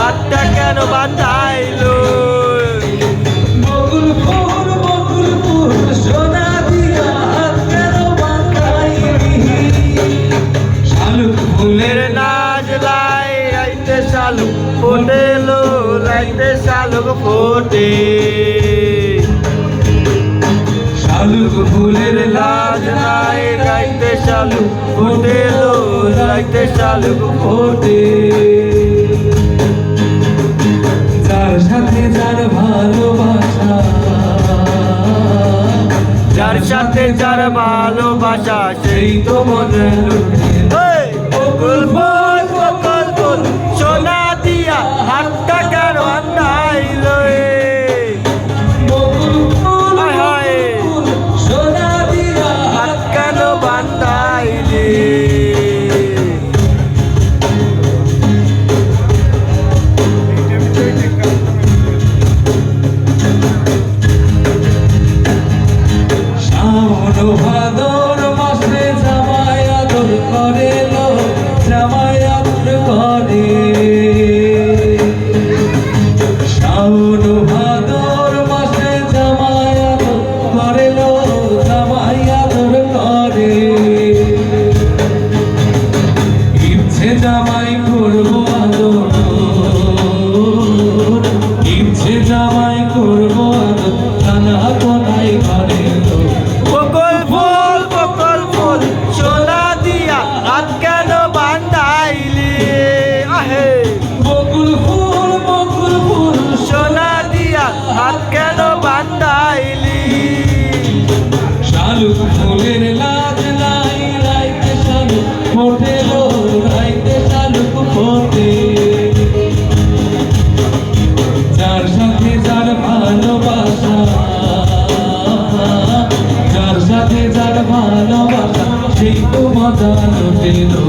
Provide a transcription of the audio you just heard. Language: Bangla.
হাতটা কেন বাঁধাইলো বকুল ফুল সোনা দিয়া হাত কেন বাঁধাইলি শালুক ফুলের নাচ লাই রাইতে শালুক ফোটেলো রাইতে শালুক ফোটে শালুক ফুলের লাজ নাই রাইতে শালুক ফোটেলো রাইতে শালুক ফোটে যার সাথে যার ভালোবাসা যার সাথে যার ভালোবাসা সেই তো মনে বকুল ফুল সোনা দিয়া হাতটা কেন বাঁধাইলো বকুল ফুল সোনা দিয়া হাত কেন বাঁধাইলি শ্রাবণ ভাদর মাসে জামাই আদর করে লো জামাই আদর করে শ্রাবণ ভাদর মাসে জামাই আদর করে লো জামাই আদর করে ইচ্ছে জামাই করবো আদর ইচ্ছে জামাই করবো আদর নানা কোনায় করে লো বকুল ফুল সোনা দিয়া হাত কেন বাঁধাইলি আহে বকুল ফুল সোনা দিয়া হাত কেন বাঁধাইলি শালুক ফুলের লাজ নাই রাইতে শালুক ফোটে লো রাইতে শালুক ফোটে যার সাথে যার ভালোবাসা যার সাথে যার ভালোবাসা সেই তো মজা লুটে লো